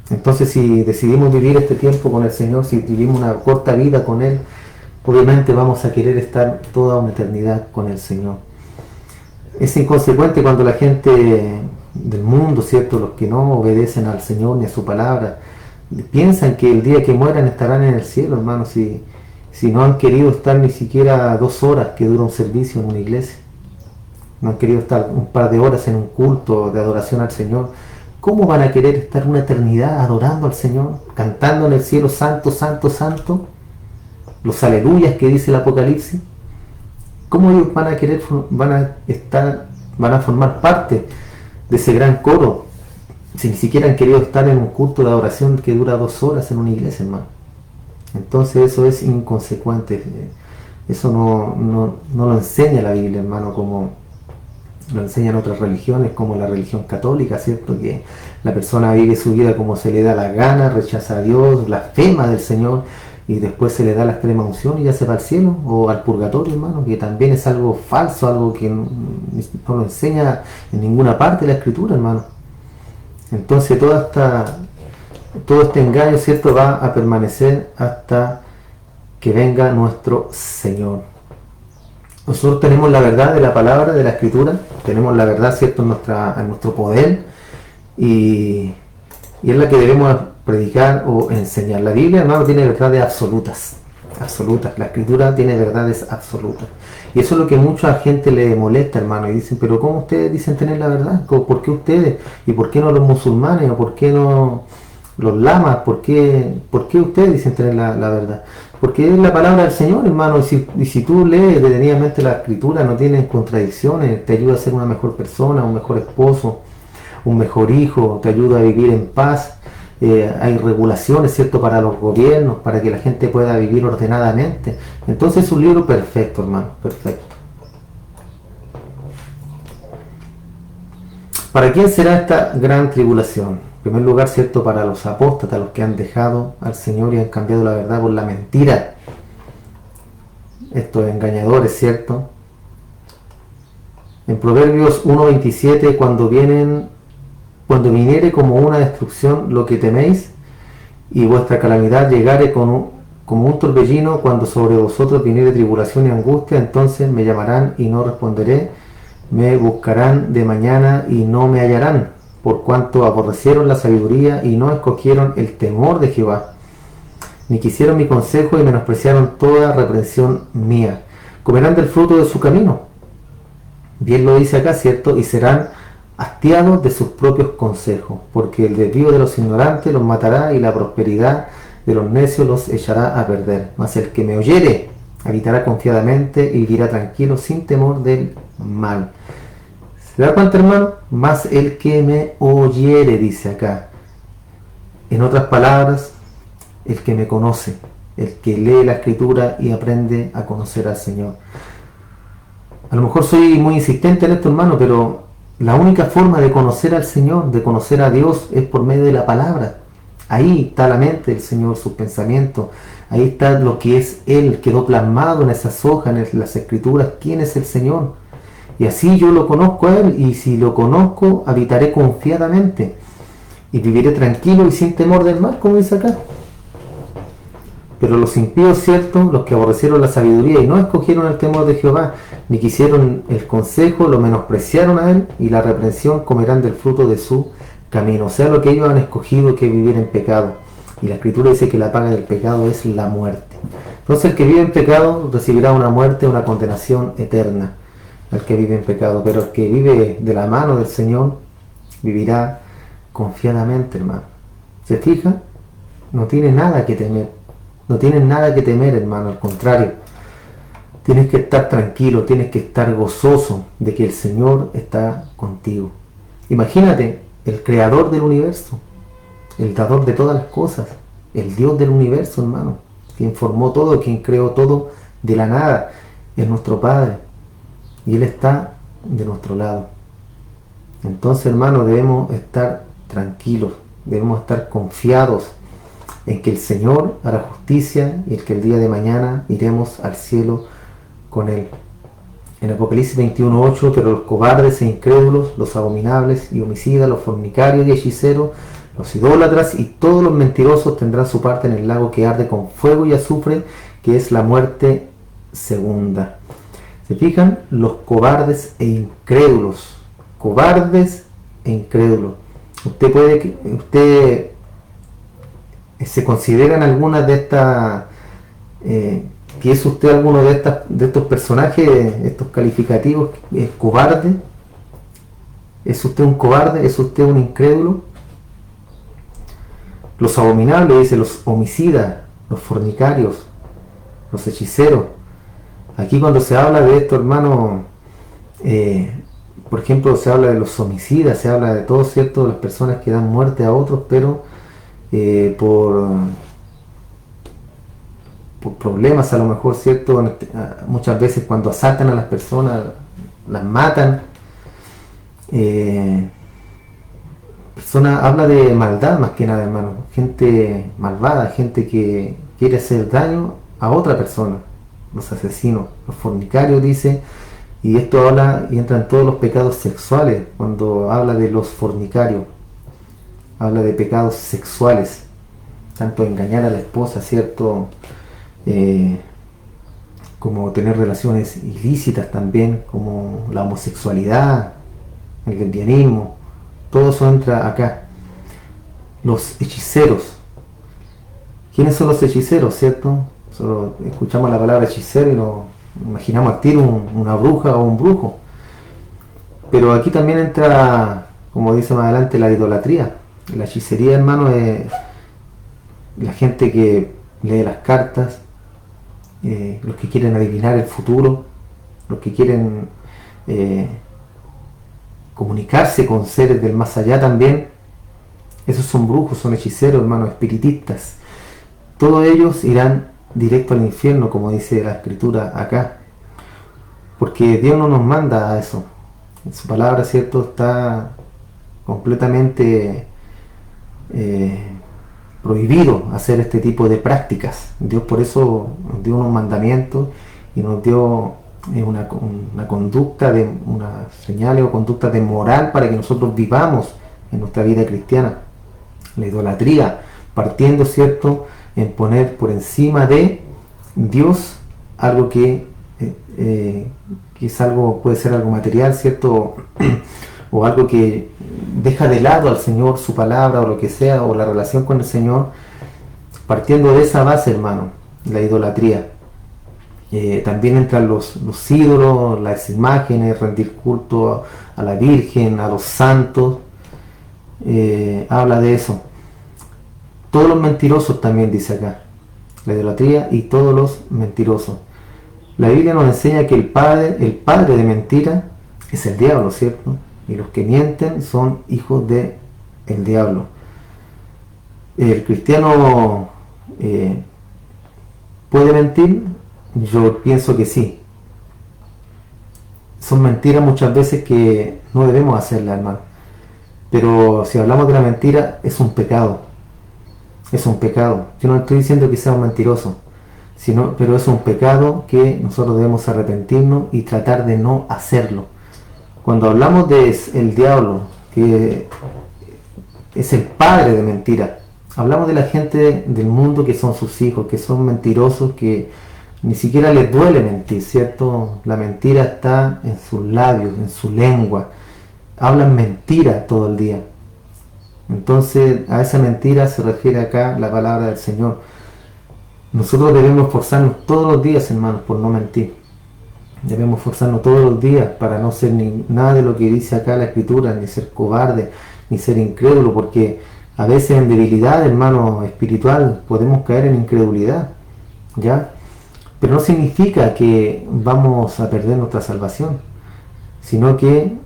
Entonces, si decidimos vivir este tiempo con el Señor, si vivimos una corta vida con Él, obviamente vamos a querer estar toda una eternidad con el Señor. Es inconsecuente cuando la gente del mundo, ¿cierto?, los que no obedecen al Señor ni a su palabra, piensan que el día que mueran estarán en el cielo, hermano, si no han querido estar ni siquiera 2 horas que dura un servicio en una iglesia, no han querido estar un par de horas en un culto de adoración al Señor, ¿cómo van a querer estar una eternidad adorando al Señor, cantando en el cielo, santo, santo, santo, los aleluyas que dice el Apocalipsis? ¿Cómo ellos van a formar parte de ese gran coro si ni siquiera han querido estar en un culto de adoración que dura 2 horas en una iglesia, hermano? Entonces eso es inconsecuente. Eso no lo enseña la Biblia, hermano, lo enseñan otras religiones como la religión católica, ¿cierto? Que la persona vive su vida como se le da la gana, rechaza a Dios, blasfema del Señor y después se le da la extrema unción y ya se va al cielo o al purgatorio, hermano, que también es algo falso, algo que no lo enseña en ninguna parte de la Escritura, hermano. Entonces todo este engaño, ¿cierto?, va a permanecer hasta que venga nuestro Señor. Nosotros tenemos la verdad de la palabra, de la Escritura, tenemos la verdad, ¿cierto?, en nuestro poder y es la que debemos predicar o enseñar. La Biblia, hermano, tiene verdades absolutas, la Escritura tiene verdades absolutas. Y eso es lo que mucha gente le molesta, hermano, y dicen, pero ¿cómo ustedes dicen tener la verdad? ¿Por qué ustedes? ¿Y por qué no los musulmanes? ¿O por qué no los lamas? ¿Por qué ustedes dicen tener la verdad? Porque es la palabra del Señor, hermano, y si tú lees detenidamente la Escritura, no tienen contradicciones, te ayuda a ser una mejor persona, un mejor esposo, un mejor hijo, te ayuda a vivir en paz. Hay regulaciones, ¿cierto?, para los gobiernos, para que la gente pueda vivir ordenadamente. Entonces es un libro perfecto, hermano, perfecto. ¿Para quién será esta gran tribulación? En primer lugar, ¿cierto?, para los apóstatas, los que han dejado al Señor y han cambiado la verdad por la mentira. Estos engañadores, ¿cierto? En Proverbios 1:27, cuando viniere como una destrucción lo que teméis, y vuestra calamidad llegare como un torbellino, cuando sobre vosotros viniere tribulación y angustia, entonces me llamarán y no responderé, me buscarán de mañana y no me hallarán, por cuanto aborrecieron la sabiduría y no escogieron el temor de Jehová, ni quisieron mi consejo y menospreciaron toda reprensión mía. Comerán del fruto de su camino, bien lo dice acá, ¿cierto? Y serán hastiados de sus propios consejos, porque el desvío de los ignorantes los matará y la prosperidad de los necios los echará a perder. Mas el que me oyere habitará confiadamente y vivirá tranquilo sin temor del mal. ¿Se da cuenta, hermano? Mas el que me oyere, dice acá. En otras palabras, el que me conoce, el que lee la Escritura y aprende a conocer al Señor. A lo mejor soy muy insistente en esto, hermano, pero la única forma de conocer al Señor, de conocer a Dios, es por medio de la palabra. Ahí está la mente del Señor, sus pensamientos. Ahí está lo que es Él, quedó plasmado en esas hojas, en las Escrituras, quién es el Señor. Y así yo lo conozco a Él, y si lo conozco, habitaré confiadamente, y viviré tranquilo y sin temor del mal, como dice acá. Pero los impíos, ¿cierto?, los que aborrecieron la sabiduría y no escogieron el temor de Jehová, ni quisieron el consejo, lo menospreciaron a Él, y la reprensión comerán del fruto de su camino. O sea, lo que ellos han escogido, que vivir en pecado. Y la Escritura dice que la paga del pecado es la muerte. Entonces el que vive en pecado recibirá una muerte, una condenación eterna, el que vive en pecado. Pero el que vive de la mano del Señor vivirá confiadamente, hermano. ¿Se fija? No tiene nada que temer. No tienes nada que temer, hermano, al contrario. Tienes que estar tranquilo, tienes que estar gozoso de que el Señor está contigo. Imagínate, el creador del universo, el dador de todas las cosas, el Dios del universo, hermano, quien formó todo, quien creó todo de la nada, es nuestro Padre. Y Él está de nuestro lado. Entonces, hermano, debemos estar tranquilos, debemos estar confiados en que el Señor hará justicia y en que el día de mañana iremos al cielo con Él. En Apocalipsis 21:8, pero los cobardes e incrédulos, los abominables y homicidas, los fornicarios y hechiceros, los idólatras y todos los mentirosos tendrán su parte en el lago que arde con fuego y azufre, que es la muerte segunda. ¿Se fijan? Los cobardes e incrédulos. Cobardes e incrédulos. Usted se consideran algunas de estas, que es usted alguno de estos personajes, estos calificativos, cobarde. ¿Es usted un cobarde? ¿Es usted un incrédulo? Los abominables, dice, los homicidas, los fornicarios, los hechiceros. Aquí cuando se habla de esto, hermano, por ejemplo, se habla de los homicidas, se habla de todo, ¿cierto?, de las personas que dan muerte a otros, pero por problemas a lo mejor, ¿cierto? Muchas veces cuando asaltan a las personas, las matan. Habla de maldad más que nada, hermano. Gente malvada, gente que quiere hacer daño a otra persona. Los asesinos, los fornicarios, dice. Y esto habla y entra en todos los pecados sexuales. Cuando habla de los fornicarios, habla de pecados sexuales. Tanto engañar a la esposa, ¿cierto? Como tener relaciones ilícitas también, como la homosexualidad, el lesbianismo. Todo eso entra acá. Los hechiceros. ¿Quiénes son los hechiceros, cierto? Solo escuchamos la palabra hechicero y nos imaginamos al tiro una bruja o un brujo. Pero aquí también entra, como dice más adelante, la idolatría. La hechicería, hermano, es la gente que lee las cartas, los que quieren adivinar el futuro, los que quieren comunicarse con seres del más allá también. Esos son brujos, son hechiceros, hermanos, espiritistas. Todos ellos irán directo al infierno, como dice la escritura acá. Porque Dios no nos manda a eso. En su palabra, ¿cierto? Está completamente prohibido hacer este tipo de prácticas. Dios por eso nos dio unos mandamientos y nos dio una conducta, unas señales o conductas de moral para que nosotros vivamos en nuestra vida cristiana. La idolatría, partiendo, ¿cierto?, en poner por encima de Dios algo que es algo, puede ser algo material, ¿cierto? O algo que deja de lado al Señor, su palabra o lo que sea, o la relación con el Señor, partiendo de esa base, hermano, la idolatría. También entran los ídolos, las imágenes, rendir culto a la Virgen, a los santos. Habla de eso. Todos los mentirosos también dice acá, la idolatría y todos los mentirosos. La Biblia nos enseña que el padre de mentira es el diablo, ¿cierto? Y los que mienten son hijos del diablo. ¿El cristiano puede mentir? Yo pienso que sí. Son mentiras muchas veces que no debemos hacerlas, hermano. Pero si hablamos de la mentira, es un pecado. Es un pecado. Yo no estoy diciendo que sea un mentiroso, pero es un pecado que nosotros debemos arrepentirnos y tratar de no hacerlo. Cuando hablamos de el diablo, que es el padre de mentira, hablamos de la gente del mundo que son sus hijos, que son mentirosos, que ni siquiera les duele mentir, ¿cierto? La mentira está en sus labios, en su lengua. Hablan mentira todo el día. Entonces a esa mentira se refiere acá la palabra del Señor. Nosotros debemos esforzarnos todos los días, hermanos, por no mentir. Debemos esforzarnos todos los días para no ser nada de lo que dice acá la Escritura, ni ser cobarde, ni ser incrédulo, porque a veces en debilidad, hermano, espiritual, podemos caer en incredulidad, ¿ya? Pero no significa que vamos a perder nuestra salvación, sino que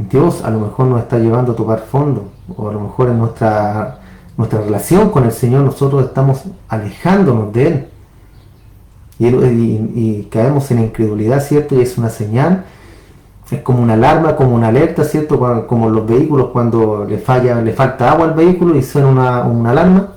Dios a lo mejor nos está llevando a tocar fondo, o a lo mejor en nuestra relación con el Señor nosotros estamos alejándonos de Él y caemos en incredulidad, ¿cierto? Y es una señal, es como una alarma, como una alerta, ¿cierto? Como los vehículos cuando le falta agua al vehículo y suena una alarma,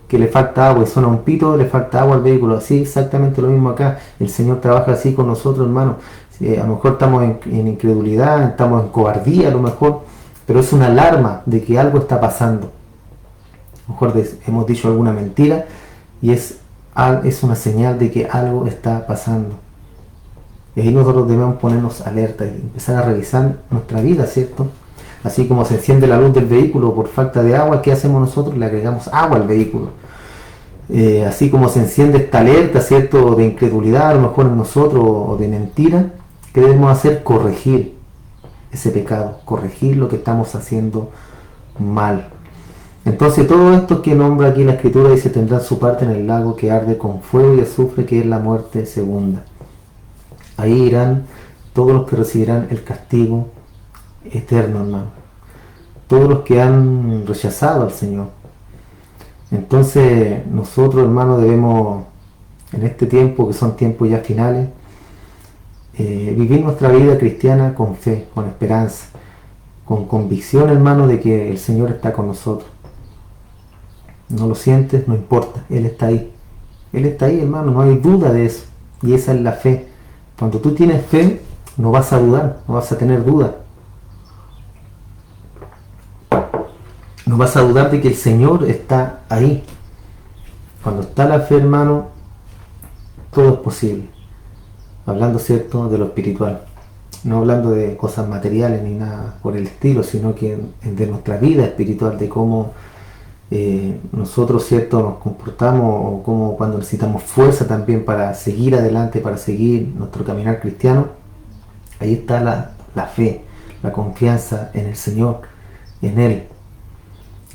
que le falta agua y suena un pito, le falta agua al vehículo. Así exactamente lo mismo acá. El Señor trabaja así con nosotros, hermano. A lo mejor estamos en incredulidad, estamos en cobardía a lo mejor, pero es una alarma de que algo está pasando. A lo mejor hemos dicho alguna mentira y es una señal de que algo está pasando. Y ahí nosotros debemos ponernos alerta y empezar a revisar nuestra vida, ¿cierto? Así como se enciende la luz del vehículo por falta de agua, ¿qué hacemos nosotros? Le agregamos agua al vehículo. Así como se enciende esta alerta, ¿cierto?, de incredulidad a lo mejor en nosotros o de mentira, ¿qué debemos hacer? Corregir ese pecado, corregir lo que estamos haciendo mal. Entonces todo esto que nombra aquí la Escritura dice tendrán su parte en el lago que arde con fuego y azufre, que es la muerte segunda. Ahí irán todos los que recibirán el castigo eterno, hermano. Todos los que han rechazado al Señor. Entonces nosotros, hermanos, debemos en este tiempo, que son tiempos ya finales, vivir nuestra vida cristiana con fe, con esperanza. con convicción, hermano, de que el Señor está con nosotros. No lo sientes, no importa, Él está ahí. Él está ahí, hermano, no hay duda de eso. Y esa es la fe. Cuando tú tienes fe, no vas a dudar, no vas a tener duda. No vas a dudar de que el Señor está ahí. Cuando está la fe, hermano, todo es posible. Hablando, ¿cierto?, de lo espiritual. No hablando de cosas materiales ni nada por el estilo, sino que de nuestra vida espiritual, de cómo nosotros, ¿cierto?, nos comportamos, o cómo cuando necesitamos fuerza también para seguir adelante, para seguir nuestro caminar cristiano. Ahí está la fe, la confianza en el Señor, en Él.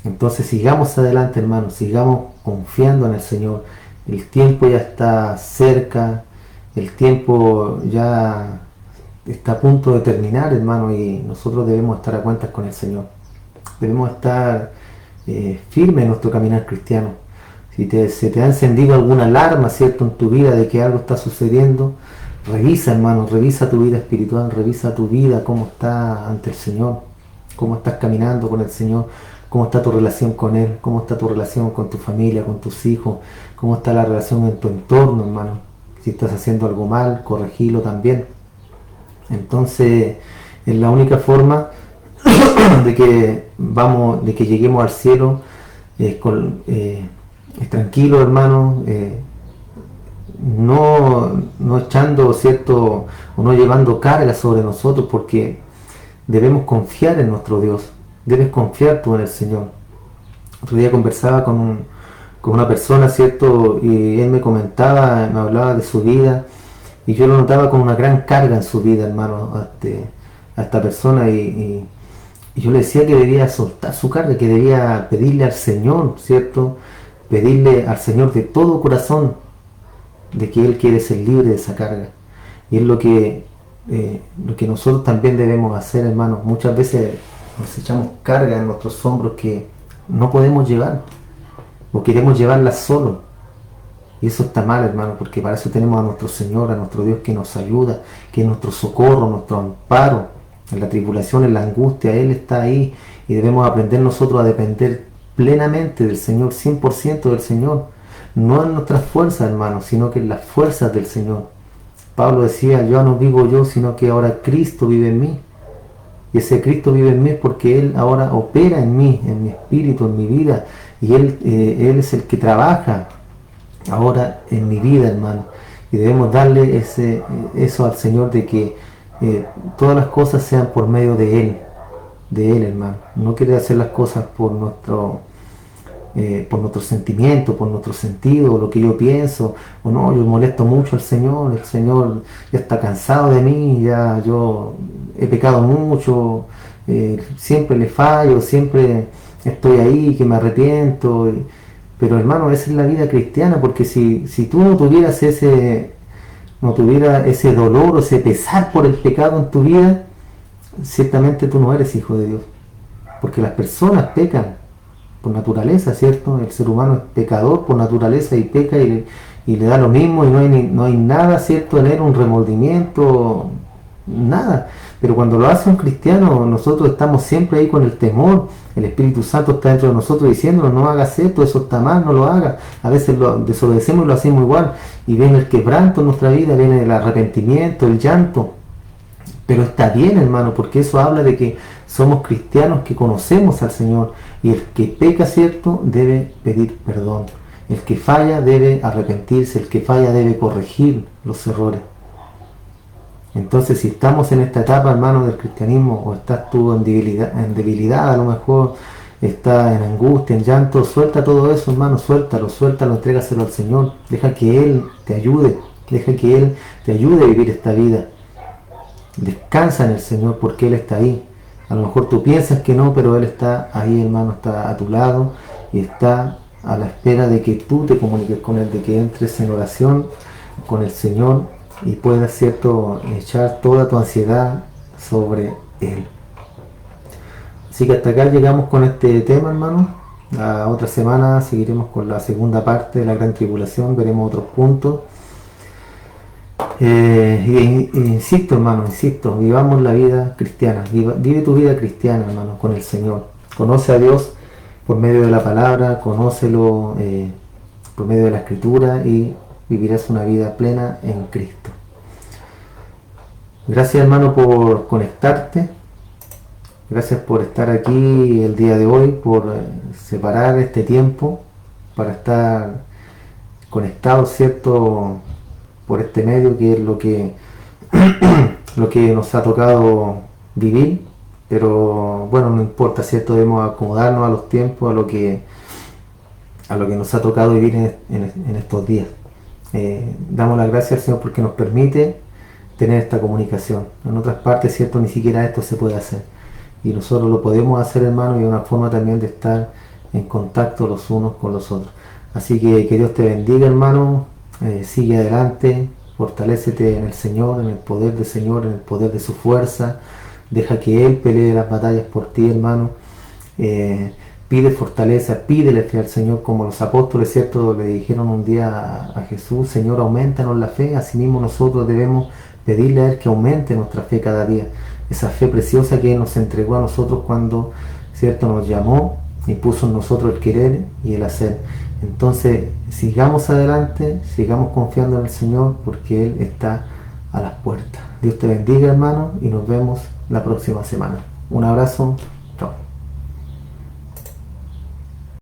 Entonces sigamos adelante, hermanos, sigamos confiando en el Señor. El tiempo ya está cerca, el tiempo ya está a punto de terminar, hermano, y nosotros debemos estar a cuentas con el Señor. Debemos estar firmes en nuestro caminar cristiano. Si se te ha encendido alguna alarma, ¿cierto?, en tu vida de que algo está sucediendo, revisa, hermano, revisa tu vida espiritual, revisa tu vida, cómo está ante el Señor, cómo estás caminando con el Señor, cómo está tu relación con Él, cómo está tu relación con tu familia, con tus hijos, cómo está la relación en tu entorno, hermano. Si estás haciendo algo mal, corregilo también. Entonces, es la única forma de que lleguemos al cielo tranquilo, hermano, no echando, ¿cierto?, o no llevando carga sobre nosotros, porque debemos confiar en nuestro Dios. Debes confiar tú en el Señor. Otro día conversaba con una persona, ¿cierto?, y él me comentaba, me hablaba de su vida, y yo lo notaba con una gran carga en su vida, hermano, a esta persona, y yo le decía que debía soltar su carga, que debía pedirle al Señor, ¿cierto?, pedirle al Señor de todo corazón de que Él quiere ser libre de esa carga. Y es lo que nosotros también debemos hacer, hermanos. Muchas veces nos echamos carga en nuestros hombros que no podemos llevar, o queremos llevarlas solo. Y eso está mal, hermano, porque para eso tenemos a nuestro Señor, a nuestro Dios, que nos ayuda, que es nuestro socorro, nuestro amparo en la tribulación, en la angustia. Él está ahí, y debemos aprender nosotros a depender plenamente del Señor, 100% del Señor, no en nuestras fuerzas, hermano, sino que en las fuerzas del Señor. Pablo decía: yo no vivo yo, sino que ahora Cristo vive en mí. Y ese Cristo vive en mí porque Él ahora opera en mí, en mi espíritu, en mi vida, y Él es el que trabaja ahora en mi vida, hermano. Y debemos darle eso al Señor, de que todas las cosas sean por medio de Él, hermano. No quiere hacer las cosas por nuestro sentimiento, por nuestro sentido, lo que yo pienso, o no, yo molesto mucho al Señor, el Señor ya está cansado de mí, ya yo he pecado mucho, siempre le fallo, siempre estoy ahí, que me arrepiento. Pero, hermano, esa es la vida cristiana, porque si tú no tuvieras ese dolor o ese pesar por el pecado en tu vida, ciertamente tú no eres hijo de Dios, porque las personas pecan por naturaleza, ¿cierto? El ser humano es pecador por naturaleza, y peca, y le da lo mismo, y no hay nada, ¿cierto?, en él, un remordimiento, nada. Pero cuando lo hace un cristiano, nosotros estamos siempre ahí con el temor. El Espíritu Santo está dentro de nosotros diciéndonos: no hagas esto, eso está mal, no lo hagas. A veces lo desobedecemos y lo hacemos igual, y viene el quebranto en nuestra vida, viene el arrepentimiento, el llanto. Pero está bien, hermano, porque eso habla de que somos cristianos que conocemos al Señor, y el que peca, ¿cierto?, debe pedir perdón. El que falla debe arrepentirse, el que falla debe corregir los errores. Entonces, si estamos en esta etapa, hermano, del cristianismo, o estás tú en debilidad, a lo mejor estás en angustia, en llanto, suelta todo eso, hermano, suéltalo, entrégaselo al Señor. Deja que Él te ayude, a vivir esta vida. Descansa en el Señor, porque Él está ahí. A lo mejor tú piensas que no, pero Él está ahí, hermano, está a tu lado, y está a la espera de que tú te comuniques con Él, de que entres en oración con el Señor, y puedas, ¿cierto?, echar toda tu ansiedad sobre Él. Así que hasta acá llegamos con este tema, hermano. La otra semana seguiremos con la segunda parte de la gran tribulación, veremos otros puntos. Insisto, hermano, insisto, vivamos la vida cristiana, vive tu vida cristiana, hermano, con el Señor. Conoce a Dios por medio de la palabra, conócelo por medio de la escritura y vivirás una vida plena en Cristo. Gracias, hermano, por conectarte. Gracias por estar aquí el día de hoy, por separar este tiempo para estar conectados, ¿cierto? Por este medio que es lo que nos ha tocado vivir, pero bueno, no importa, ¿cierto? Debemos acomodarnos a los tiempos, a lo que nos ha tocado vivir en estos días. Damos las gracias al Señor porque nos permite tener esta comunicación. En otras partes, ¿cierto? Ni siquiera esto se puede hacer. Y nosotros lo podemos hacer, hermano, y es una forma también de estar en contacto los unos con los otros. Así que Dios te bendiga, hermano. Sigue adelante, fortalécete en el Señor, en el poder del Señor, en el poder de su fuerza. Deja que Él pelee las batallas por ti, hermano. Pide fortaleza, pídele fe al Señor, como los apóstoles, ¿cierto? Le dijeron un día a Jesús: Señor, aumentanos la fe. Asimismo nosotros debemos pedirle a Él que aumente nuestra fe cada día. Esa fe preciosa que Él nos entregó a nosotros cuando, ¿cierto?, nos llamó y puso en nosotros el querer y el hacer. Entonces, sigamos adelante, sigamos confiando en el Señor, porque Él está a las puertas. Dios te bendiga, hermano, y nos vemos la próxima semana. Un abrazo. Chao.